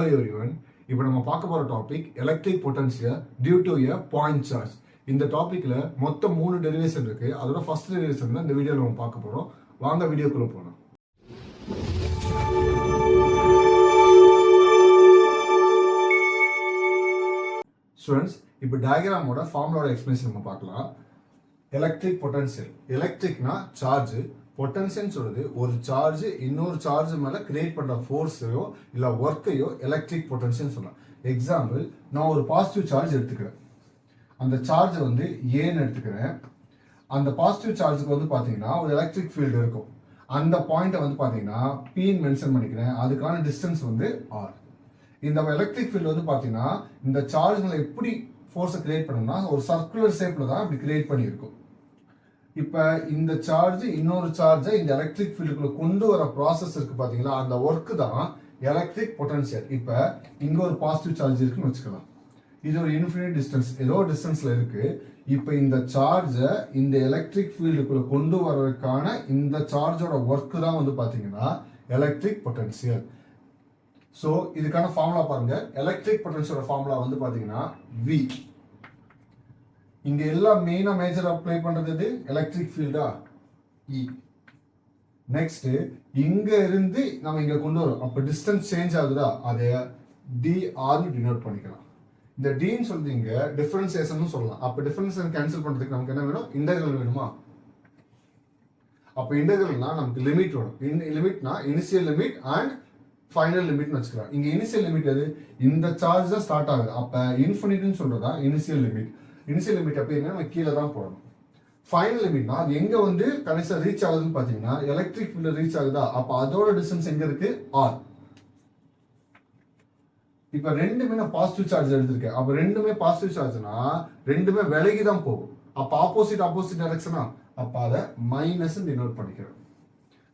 Hello everyone. இப்போ நம்ம பார்க்க போற topic electric potential due to a point charge. இந்த டாபிக்ல மொத்தம் 3 டெரிவேஷன் இருக்கு. அதோட ஃபர்ஸ்ட் டெரிவேஷன் தான் இந்த வீடியோல நம்ம பார்க்க போறோம். வாங்க வீடியோக்குள்ள போலாம். ஸ்டூடண்ட்ஸ், இப்போ டயகிராமோட ஃபார்முலாவோட எக்ஸ்பிளனேஷன் நம்ம பார்க்கலாம். Electric potential. எலக்ட்ரிக்னா சார்ஜ், பொட்டன்ஷியல் சொல்றது ஒரு சார்ஜ் இன்னொரு சார்ஜ் மேல கிரியேட் பண்ற ஃபோர்ஸையோ இல்ல ஒர்க்கையோ எலக்ட்ரிக் பொட்டன்ஷியல் சொல்லலாம். எக்ஸாம்பிள், நான் ஒரு பாசிட்டிவ் சார்ஜ் எடுத்துக்கிறேன். அந்த சார்ஜ் வந்து ஏன்னு எடுத்துக்கிறேன். அந்த பாசிட்டிவ் சார்ஜுக்கு வந்து பாத்தீங்கன்னா ஒரு எலக்ட்ரிக் ஃபீல்டு இருக்கும். அந்த பாயிண்ட்டை வந்து பாத்தீங்கன்னா பின்னு மென்ஷன் பண்ணிக்கிறேன். அதுக்கான டிஸ்டன்ஸ் வந்து ஆர். இந்த எலக்ட்ரிக் ஃபீல்டு வந்து பாத்தீங்கன்னா இந்த சார்ஜ் மேல எப்படி ஃபோர்ஸை கிரியேட் பண்ணணும்னா ஒரு சர்க்குலர் ஷேப்ல தான் இப்படி கிரியேட் பண்ணியிருக்கும். இப்ப இந்த சார்ஜ் இன்னொரு சார்ஜை இந்த எலக்ட்ரிக் ஃபீல்டுக்குள்ள கொண்டு வர ப்ராசஸ் இருக்கு பாத்தீங்களா, அந்த ஒர்க் தான் எலக்ட்ரிக் பொட்டன்ஷியல். இப்ப இங்க ஒரு பாசிட்டிவ் சார்ஜ் இருக்குன்னு வச்சுக்கலாம். இது ஒரு இன்ஃபினிட் டிஸ்டன்ஸ், ஏதோ டிஸ்டன்ஸ்ல இருக்கு. இப்ப இந்த சார்ஜை இந்த எலக்ட்ரிக் ஃபீல்டுக்குள்ள கொண்டு வர்றதுக்கான இந்த சார்ஜோட ஒர்க் தான் வந்து பாத்தீங்கன்னா எலக்ட்ரிக் பொட்டன்ஷியல். சோ இதுக்கான ஃபார்முலா பாருங்க. எலக்ட்ரிக் பொட்டன்ஷியல் ஃபார்முலா வந்து பாத்தீங்கன்னா V. இங்க எல்லாம் மெயினா மேஜர் அப்ளை பண்றது எலக்ட்ரிக் ஃபீல்டா E. நெக்ஸ்ட் இங்க இருந்து நம்ம இங்க கொண்டு வரோம். அப்ப டிஸ்டன்ஸ் சேஞ்ச் ஆகுதா, அதை dr னு டினோட் பண்ணிக்கலாம். இந்த d ன்னு சொல்றீங்க டிஃபரன்சியேஷன் சொல்லலாம். அப்ப டிஃபரன்சியேஷன் கேன்சல் பண்றதுக்கு நமக்கு என்ன வேணும்? இன்டெகிரல் வேணுமா? அப்ப இன்டெகிரல்னா நமக்கு லிமிட் வேணும். லிமிட்னா இனிஷியல் லிமிட் அண்ட் ஃபைனல் லிமிட்னு வச்சுக்கலாம். இங்க இனிஷியல் லிமிட் எது? இந்த சார்ஜ் தான் ஸ்டார்ட் ஆகுது. அப்ப இன்ஃபினிட்னு சொல்றதா இனிஷியல் லிமிட். இனிஷியல் லிமிட் எப்பயுமே நம்ம கீழே தான் போடணும். ஃபைனல் லிமிட்னா அது எங்க வந்து கடைசியா ரீச் ஆகுதுன்னு பாத்தீங்கன்னா எலக்ட்ரிக் ஃபீல்ட் ரீச் ஆகுதா, அப்ப அதோட டிஸ்டன்ஸ் எங்க இருக்கு? ஆர். இப்ப ரெண்டுமே நான் பாசிட்டிவ் சார்ஜ் எடுத்திருக்கேன். அப்ப ரெண்டுமே பாசிட்டிவ் சார்ஜ்னா ரெண்டுமே விலகி தான் போகும். அப்ப ஆப்போசிட் டைரக்ஷனா, அப்ப அதை மைனஸ் டினோட் பண்ணிக்கிறோம்.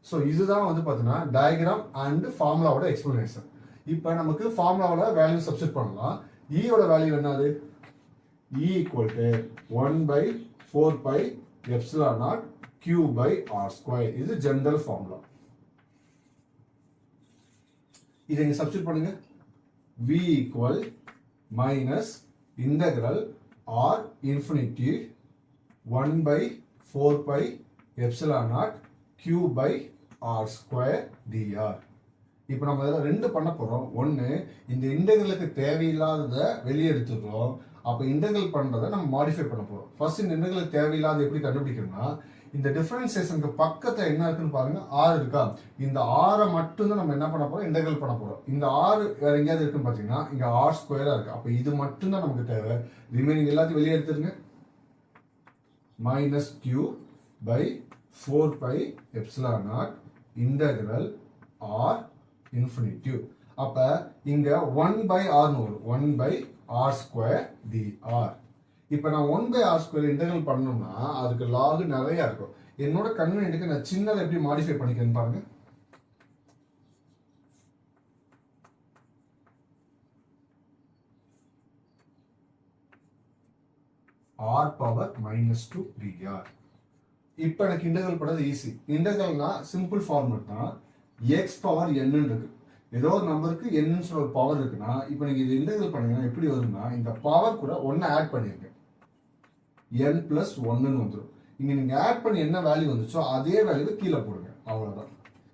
ஸோ இதுதான் வந்து பார்த்தீங்கன்னா டயக்ராம் அண்ட் ஃபார்முலாவோட எக்ஸ்பிளனேஷன். இப்போ நமக்கு ஃபார்முலாவோட வேல்யூ சப்ஸ்டிட் பண்ணலாம். ஈயோட வேல்யூ என்னது? E equal to 1 by 4 pi epsilon naught Q by R square. இது ஜெனரல் ஃபார்முலா. இதை இங்க சப்ஸ்டிட் பண்ணுங்க. V equal minus integral R infinity 1 by 4 pi epsilon naught Q by R square dr. இப்போ நம்ம இதில் ரெண்டு பண்ண போறோம். ஒன்று, இந்த இன்டெகிரலுக்கு தேவையில்லாததை வெளியே எடுத்துக்கிறோம். அப்போ இன்டெகிரல் பண்றதை நம்ம மாடிஃபை பண்ண போறோம். ஃபர்ஸ்ட் இந்த இன்டெகிரல் தேவையில்லாத எப்படி கண்டுபிடிக்கணும்னா, இந்த டிஃபரன்சியேஷனுக்கு பக்கத்துல என்ன இருக்குன்னு பாருங்க. R இருக்கா? இந்த R மட்டும் தான் நம்ம என்ன பண்ண போறோம்? இன்டெகிரல் பண்ண போறோம். இந்த R வேற எங்கேயாவது இருக்குன்னு பாத்தீங்கன்னா இங்க R ஸ்கொயரா இருக்கு. அப்போ இது மட்டும் தான் நமக்கு தேவை. ரிமைனிங் எல்லாத்தையும் வெளியே எடுத்துருங்க. Minus Q by 4 pi epsilon naught integral R infinity. அப்ப இங்க 1 by R னு வரும். 1 by R square dr. இப்ப நான் 1 by R square இன்டெகிரல் பண்ணணும்னா அதுக்கு லாக் நிறைய இருக்கும். என்னோட கன்வீனியன்ட்க்கு நான் சின்னதை எப்படி மாடிஃபை பண்ணிக்கிறேன்னு பாருங்க. R power -2 dr. இப்போ எனக்கு இன்டெகிரல் பண்ணது ஈஸி. இன்டெகிரல்னா சிம்பிள் ஃபார்மேட் தான். x பவர் n இருக்கு. ஏதோ ஒரு நம்பருக்கு n ஒரு பவர் இருக்குன்னா இப்போ நீங்க இது இன்டெகிரல் பண்ணீங்கன்னா எப்படி வரும்னா இந்த பவர் கூட 1 ஆட் பண்ணிருங்க. n plus 1 ன்னு வந்துடும். இங்க நீங்க ஆட் பண்ணி என்ன வேல்யூ வந்துச்சோ அதே வேல்யூவை கீழே போடுங்க. அவ்வளவுதான்.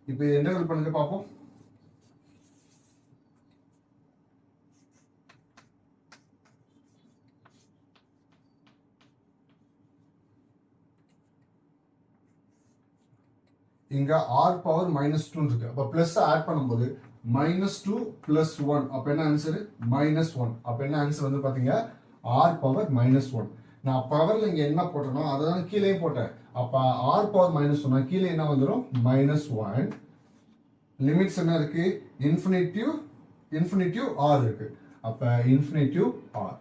இப்போ இது இன்டெகிரல் பண்ணுங்க பார்ப்போம். இங்க r பவர் -2 இருக்கு. அப்ப பிளஸ் ஆட் பண்ணும்போது -2 plus 1, அப்ப என்ன ஆன்சர்? -1. அப்ப என்ன ஆன்சர் வந்து பாத்தீங்க? r power -1. நான் பவர்ல இங்க என்ன போட்டனோ அதான் கீழே போட்டேன். அப்ப r பவர் -1 கீழே என்ன வந்துரும்? -1. லிமிட்ஸ் என்ன இருக்கு? இன்ஃபினிட்டிவ் r இருக்கு. அப்ப இன்ஃபினிட்டிவ் r.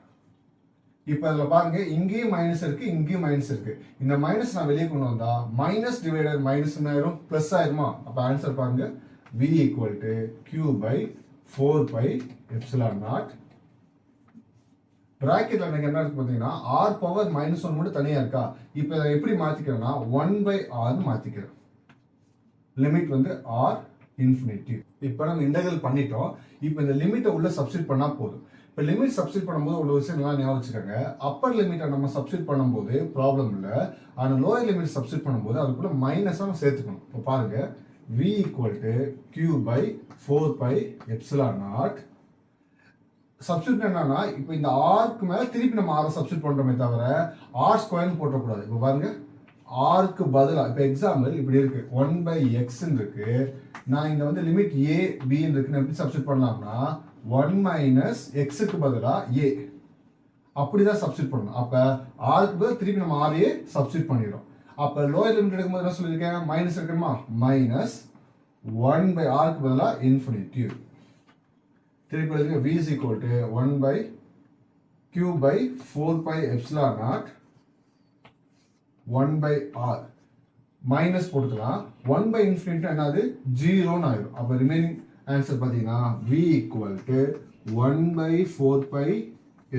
இப்போ அதில் பாருங்க, இங்கேயும் மைனஸ் இருக்கு, இங்கேயும் மைனஸ் இருக்கு. இந்த மைனஸ் நான் வெளியே கொண்டு வந்தா மைனஸ் டிவைடட் மைனஸ் ஆயிரும், பிளஸ் ஆயிருமா? அப்போ ஆன்சர் பாருங்க, V equal to Q by 4 pi epsilon naught. பிராக்கெட்ல எனக்கு என்ன இருக்கு பார்த்தீங்கன்னா R பவர் -1 மட்டும் தனியா இருக்கா. இப்போ இதை எப்படி மாத்திக்கிறேன்னா 1 by R மாத்திக்கிறேன். லிமிட் வந்து R இன்ஃபினிட்டி. இப்போ நம்ம இன்டெகிரல் பண்ணிட்டோம். இப்போ இந்த லிமிட்டை உள்ள சப்ஸ்டிட் பண்ணா போதும். இப்போ லிமிட் சப்ஸ்டிட் பண்ணும்போது ஒரு விஷயம் நல்லா ஞாபகம் வச்சுக்கோங்க. அப்பர் லிமிட்டை நம்ம சப்ஸ்டிட் பண்ணும்போது ப்ராப்ளம் இல்லை. ஆனால் லோயர் லிமிட் சப்ஸ்டிட் பண்ணும்போது அதுக்குள்ள மைனஸாக நம்ம சேர்த்துக்கணும். இப்போ பாருங்க, v equal to q by 4 by epsilon naught. சப்ஸ்டிட் என்னன்னா, இப்போ இந்த ஆர்க்கு மேல திருப்பி நம்ம ஆர் சப்ஸ்டிட் பண்றோமே தவிர ஆர் ஸ்கொயர்னு போட்டக்கூடாது. இப்போ பாருங்க, ஆர்க்கு பதிலாக இப்போ எக்ஸாம்பிள் இப்படி இருக்கு, 1 பை எக்ஸ்ன்னு இருக்கு. நான் இங்க வந்து லிமிட் ஏ பின்னு இருக்குன்னு எப்படி சப்ஸ்டிட் பண்ணலாம்னா 1 மைனஸ் எக்ஸுக்கு பதிலாக ஏ அப்படிதான் சப்ஸ்டிட் பண்ணணும். அப்ப ஆருக்கு பதிலாக திருப்பி நம்ம ஆரையே சப்ஸ்டிட் பண்ணிடுறோம். அப்ப லோயர் லிமிட் எடுக்கும்போது என்ன சொல்லியிருக்கேன், மைனஸ் இருக்கணுமா, மைனஸ் 1 பை ஆருக்கு பதிலாக இன்ஃபினிட்டி. திருப்பி எழுதுங்க, v is equal to 1 by q by 4 pi epsilon naught 1 by r minus போட்டுக்கலாம். 1 by infinity என்னது 0 ஆயிடும். அப்ப ரிமைனிங் ஆன்சர் பாத்தீங்கன்னா v equal to 1 by 4 pi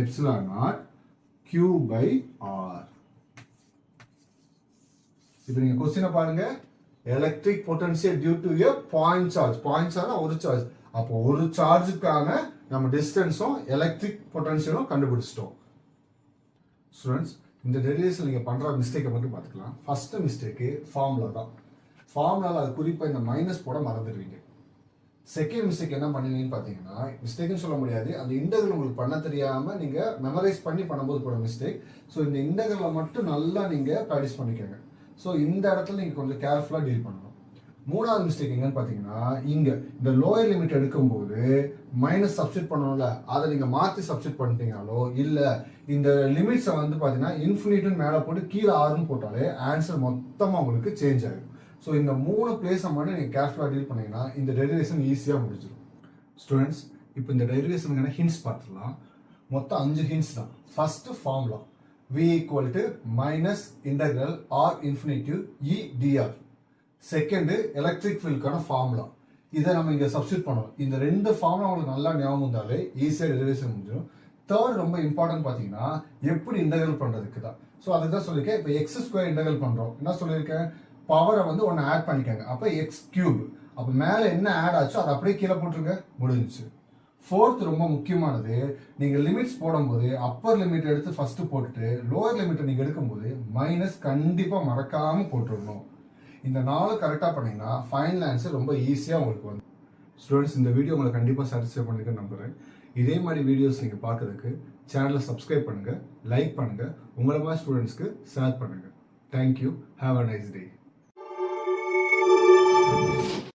epsilon naught q by r. இப்போ நீங்க क्वेश्चन பாருங்க, electric potential due to a point charge. point charge ஒரு charge. அப்போ ஒரு சார்ஜுக்கான நம்ம டிஸ்டன்ஸும் எலக்ட்ரிக் பொட்டன்ஷியலும் கண்டுபிடிச்சிட்டோம். ஸ்டூடெண்ட்ஸ், இந்த டெரிவேஷன் நீங்கள் பண்ணுற மிஸ்டேக்கை மட்டும் பார்த்துக்கலாம். ஃபர்ஸ்ட் மிஸ்டேக்கு ஃபார்முலா தான். ஃபார்முலாவில் அது குறிப்பாக இந்த மைனஸ் போட மறந்துடுவீங்க. செகண்ட் மிஸ்டேக் என்ன பண்ணுவீங்கன்னு பார்த்தீங்கன்னா, மிஸ்டேக்னு சொல்ல முடியாது, அந்த இன்டெகிரல் உங்களுக்கு பண்ண தெரியாமல் நீங்கள் மெமரைஸ் பண்ணி பண்ணும்போது போட மிஸ்டேக். ஸோ இந்த இன்டெகிரலை மட்டும் நல்லா நீங்கள் ப்ராக்டிஸ் பண்ணிக்கோங்க. ஸோ இந்த இடத்துல நீங்கள் கொஞ்சம் கேர்ஃபுல்லாக டீல் பண்ணணும். மூணாவது மிஸ்டேக் எங்கன்னு பார்த்தீங்கன்னா, இங்கே இந்த லோயர் லிமிட் எடுக்கும்போது மைனஸ் சப்ஸ்டிட் பண்ணணும்ல, அதை நீங்கள் மாற்றி சப்ஸ்டிட் பண்ணிட்டீங்களோ இல்லை இந்த லிமிட்ஸை வந்து பார்த்தீங்கன்னா இன்ஃபினிட்னு மேலே போட்டு கீழே ஆறுன்னு போட்டாலே ஆன்சர் மொத்தமாக உங்களுக்கு சேஞ்ச் ஆகிடும். ஸோ இந்த 3 பிளேஸை மட்டும் நீங்கள் கேர்ஃபுல்லாக டீல் பண்ணீங்கன்னா இந்த டெரிவேஷன் ஈஸியாக முடிச்சிடும். ஸ்டூடெண்ட்ஸ், இப்போ இந்த டெரிவேஷனுக்கான ஹிண்ட்ஸ் பார்த்துக்கலாம். மொத்தம் 5 ஹிண்ட்ஸ் தான். First formula v equal to minus integral R infinitive E d r. Second electric ஃபீல்டுக்கான ஃபார்முலா, இதை நம்ம இங்கே சப்ஸ்டிட் பண்ணணும். இந்த 2 ஃபார்முலா உங்களுக்கு நல்லா ஞாபகம் இருந்தாலே ஈஸியாக டெரிவேஷன் முடிஞ்சிடும். தேர்ட் ரொம்ப இம்பார்ட்டன்ட் பார்த்தீங்கன்னா எப்படி இன்டெகிரல் பண்ணுறதுக்கு தான். ஸோ அதுக்கு தான் சொல்லியிருக்கேன். இப்போ எக்ஸ் ஸ்கொயர் இன்டெகிரல் பண்ணுறோம். என்ன சொல்லியிருக்கேன், பவரை வந்து ஒன்று ஆட் பண்ணிக்கோங்க. அப்போ எக்ஸ் கியூப், அப்போ மேலே என்ன ஆட் ஆச்சோ அதை அப்படியே கீழே போட்டுருங்க, முடிஞ்சிச்சு. ஃபோர்த் ரொம்ப முக்கியமானது, நீங்கள் லிமிட்ஸ் போடும்போது அப்பர் லிமிட் எடுத்து ஃபர்ஸ்ட் போட்டுட்டு லோவர் லிமிட்டை நீங்கள் எடுக்கும்போது மைனஸ் கண்டிப்பாக மறக்காமல் போட்டுடணும். இந்த 4 கரெக்டாக பண்ணீங்கன்னா ஃபைனல் ஆன்சர் ரொம்ப ஈஸியாக உங்களுக்கு வந்து. ஸ்டூடெண்ட்ஸ், இந்த வீடியோ உங்களை கண்டிப்பாக சாட்டிஸ்ஃபை பண்ணிருக்கேன்னு நம்புகிறேன். இதே மாதிரி வீடியோஸ் நீங்கள் பார்க்கறதுக்கு சேனலை சப்ஸ்கிரைப் பண்ணுங்கள், லைக் பண்ணுங்கள், உங்களை மாதிரி ஸ்டூடெண்ட்ஸ்க்கு ஷேர் பண்ணுங்கள். Thank you. Have a nice day.